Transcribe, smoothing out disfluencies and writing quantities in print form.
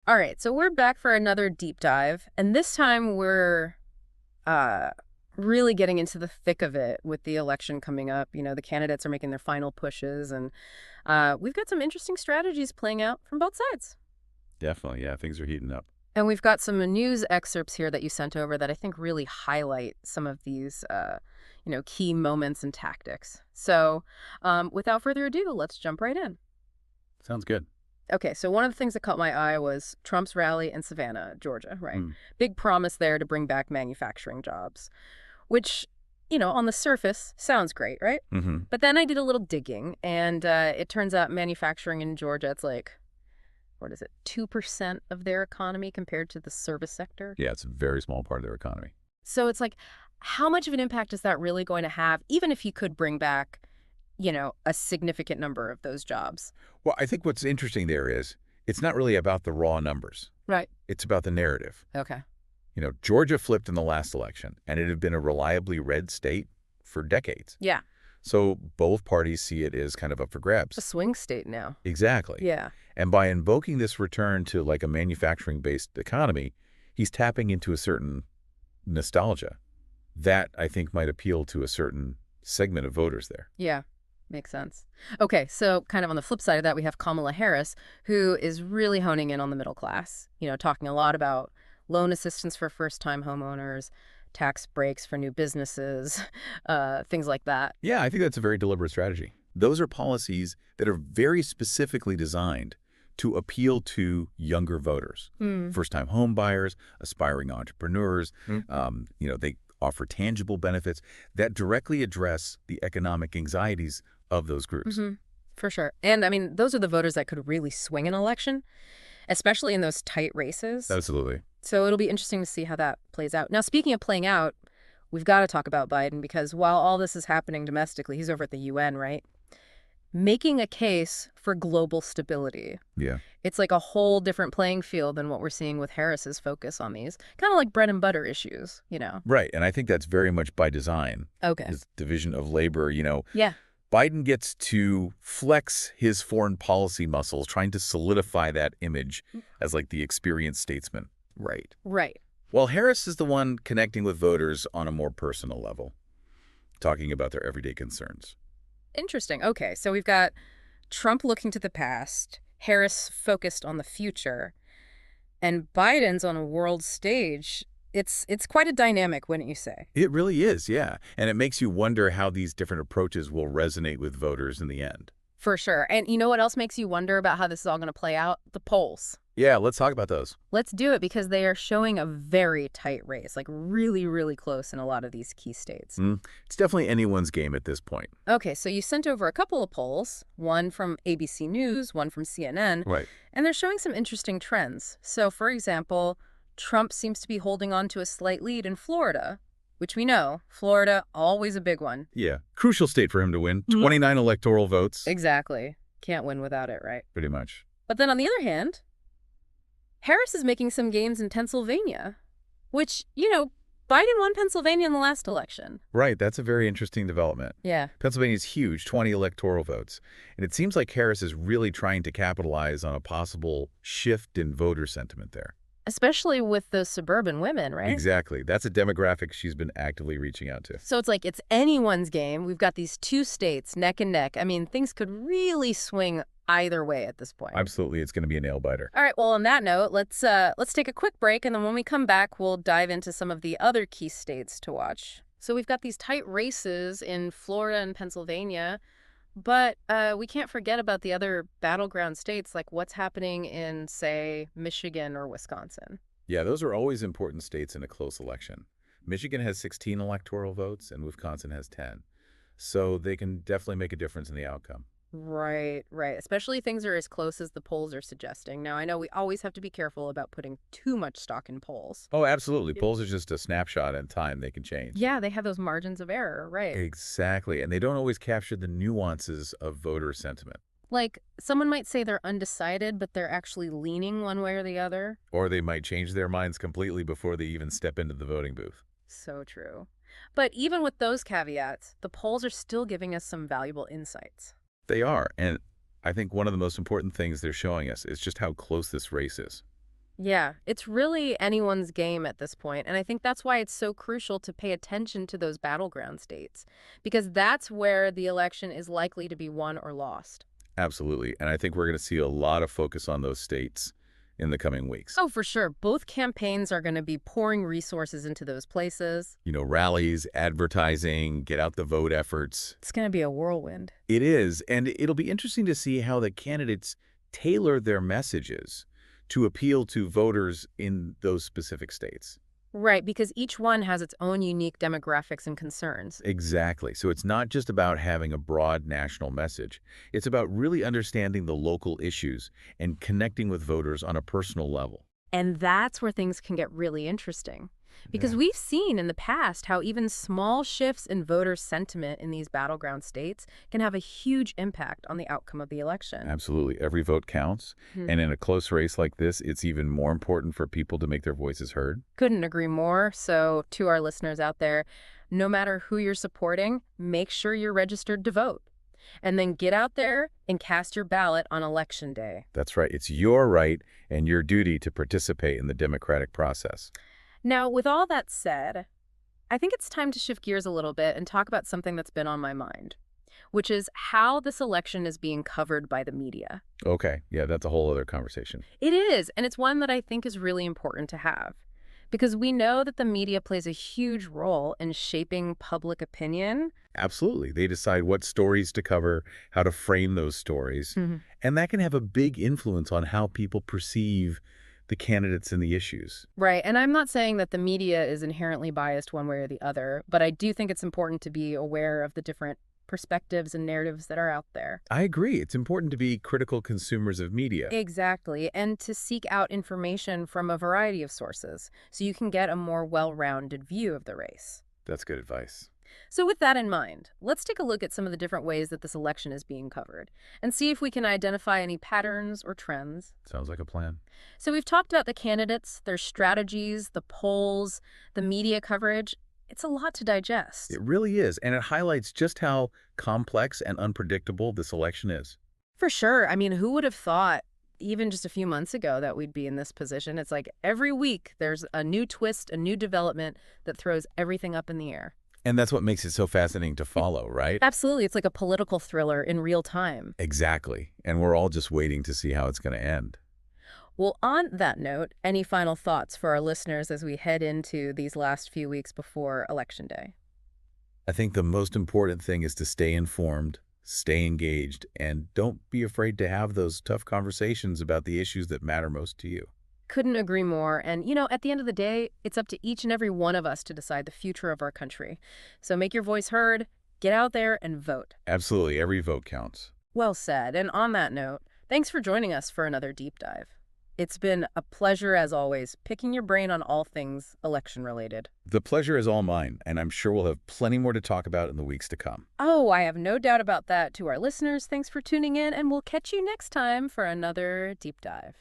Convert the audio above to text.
All right, so we're back for another deep dive, and this time we're uh, really getting into the thick of it with the election coming up. You know, the candidates are making their final pushes, and we've got some interesting strategies playing out from both sides. Definitely, yeah, things are heating up. And we've got some news excerpts here that you sent over that I think really highlight some of these, key moments and tactics. So, without further ado, let's jump right in. Sounds good. Okay, so one of the things that caught my eye was Trump's rally in Savannah, Georgia, right? Mm. Big promise there to bring back manufacturing jobs, which, on the surface sounds great, right? hmm But then I did a little digging, and it turns out manufacturing in Georgia, it's like, what is it, 2% of their economy compared to the service sector? Yeah, it's a very small part of their economy. So it's like, how much of an impact is that really going to have, even if you could bring back, a significant number of those jobs? Well, I think what's interesting there is it's not really about the raw numbers. Right. It's about the narrative. Okay. Georgia flipped in the last election, and it had been a reliably red state for decades. Yeah. So both parties see it as kind of up for A grabs. swing state now. Exactly. Yeah. And by invoking this return to like a manufacturing-based economy, he's tapping into a certain nostalgia. That, I think, might appeal to a certain segment of voters there. Yeah, makes sense. Okay, so kind of on the flip side of that, we have Kamala Harris, who is really honing in on the middle class, talking a lot about loan assistance for first-time homeowners, tax breaks for new businesses, things like that. Yeah, I think that's a very deliberate strategy. Those are policies that are very specifically designed to appeal to younger voters, Hmm. first-time home buyers, aspiring entrepreneurs. Mm. They offer tangible benefits that directly address the economic anxieties of those groups. Hmm. For sure. And I mean, those are the voters that could really swing an election, especially in those tight races. Absolutely. So it'll be interesting to see how that plays out. Now, speaking of playing out, we've got to talk about Biden because while all this is happening domestically, he's over at the UN, right? Making a case for global stability. Yeah. It's like a whole different playing field than what we're seeing with Harris's focus on these. Kind of like bread and butter issues. Right, and I think that's very much by design. Okay. This division of labor, Yeah. Biden gets to flex his foreign policy muscles, trying to solidify that image as like the experienced statesman. Right. Right. While Harris is the one connecting with voters on a more personal level, talking about their everyday concerns. Interesting. Okay. So we've got Trump looking to the past, Harris focused on the future, and Biden's on a world stage. It's quite a dynamic, wouldn't you say? It really is, yeah. And it makes you wonder how these different approaches will resonate with voters in the end. For sure. And you know what else makes you wonder about how this is all going to play out? The polls. Yeah, let's talk about those. Let's do it because they are showing a very tight race, like really, really close in a lot of these key states. It's definitely anyone's game at this point. Okay, so you sent over a couple of polls, one from ABC News, one from CNN, Right. and they're showing some interesting trends. So, for example, Trump seems to be holding on to a slight lead in Florida, which we know, Florida, always a big one. Yeah. Crucial state for him to win. Mhm. 29 electoral votes. Exactly. Can't win without it, right? Pretty much. But then on the other hand, Harris is making some gains in Pennsylvania, which, Biden won Pennsylvania in the last election. Right. That's a very interesting development. Yeah. Pennsylvania's huge, 20 electoral votes. And it seems like Harris is really trying to capitalize on a possible shift in voter sentiment there. Especially with the suburban women, right? Exactly. That's a demographic she's been actively reaching out to. So it's like it's anyone's game. We've got these two states neck and neck. I mean, things could really swing either way at this point. Absolutely. It's going to be a nail-biter. All right, well, on that note, let's take a quick break, and then when we come back, we'll dive into some of the other key states to watch. So we've got these tight races in Florida and Pennsylvania, but we can't forget about the other battleground states, like what's happening in, say, Michigan or Wisconsin. Yeah, those are always important states in a close election. Michigan has 16 electoral votes and Wisconsin has 10. So they can definitely make a difference in the outcome. Right, right. Especially things are as close as the polls are suggesting. Now, I know we always have to be careful about putting too much stock in polls. Oh, absolutely. Polls are just a snapshot in time. They can change. Yeah, they have those margins of error, right? Exactly. And they don't always capture the nuances of voter sentiment. Like, someone might say they're undecided, but they're actually leaning one way or the other. Or they might change their minds completely before they even step into the voting booth. So true. But even with those caveats, the polls are still giving us some valuable insights. They are. And I think one of the most important things they're showing us is just how close this race is. Yeah, it's really anyone's game at this point, and I think that's why it's so crucial to pay attention to those battleground states, because that's where the election is likely to be won or lost. Absolutely. And I think we're going to see a lot of focus on those states in the coming weeks. Oh, for sure. Both campaigns are going to be pouring resources into those places. Rallies, advertising, get out the vote efforts. It's going to be a whirlwind. It is, and it'll be interesting to see how the candidates tailor their messages to appeal to voters in those specific states. Right, because each one has its own unique demographics and concerns. Exactly. So it's not just about having a broad national message. It's about really understanding the local issues and connecting with voters on a personal level. And that's where things can get really interesting. Because Yeah. we've seen in the past how even small shifts in voter sentiment in these battleground states can have a huge impact on the outcome of the election. Absolutely. Every vote counts. Hmm. And in a close race like this, it's even more important for people to make their voices heard. Couldn't agree more. So, to our listeners out there, no matter who you're supporting, make sure you're registered to vote. And then get out there and cast your ballot on election day. That's right. It's your right and your duty to participate in the democratic process. Now, with all that said, I think it's time to shift gears a little bit and talk about something that's been on my mind, which is how this election is being covered by the media. Okay. Yeah, that's a whole other conversation. It is, and it's one that I think is really important to have. Because we know that the media plays a huge role in shaping public opinion. Absolutely. They decide what stories to cover, how to frame those stories. Mhm. And that can have a big influence on how people perceive the candidates and the issues. Right, and I'm not saying that the media is inherently biased one way or the other, but I do think it's important to be aware of the different perspectives and narratives that are out there. I agree. It's important to be critical consumers of media. Exactly, and to seek out information from a variety of sources so you can get a more well-rounded view of the race. That's good advice. So with that in mind, let's take a look at some of the different ways that this election is being covered and see if we can identify any patterns or trends. Sounds like a plan. So we've talked about the candidates, their strategies, the polls, the media coverage. It's a lot to digest. It really is, and it highlights just how complex and unpredictable this election is. For sure. I mean, who would have thought even just a few months ago that we'd be in this position? It's like every week there's a new twist, a new development that throws everything up in the air. And that's what makes it so fascinating to follow, right? Absolutely. It's like a political thriller in real time. Exactly. And we're all just waiting to see how it's going to end. Well, on that note, any final thoughts for our listeners as we head into these last few weeks before Election Day? I think the most important thing is to stay informed, stay engaged, and don't be afraid to have those tough conversations about the issues that matter most to you. Couldn't agree more. And, at the end of the day, it's up to each and every one of us to decide the future of our country. So make your voice heard, get out there and vote. Absolutely. Every vote counts. Well said. And on that note, thanks for joining us for another deep dive. It's been a pleasure, as always, picking your brain on all things election related. The pleasure is all mine, and I'm sure we'll have plenty more to talk about in the weeks to come. Oh, I have no doubt about that. To our listeners, thanks for tuning in, and we'll catch you next time for another deep dive.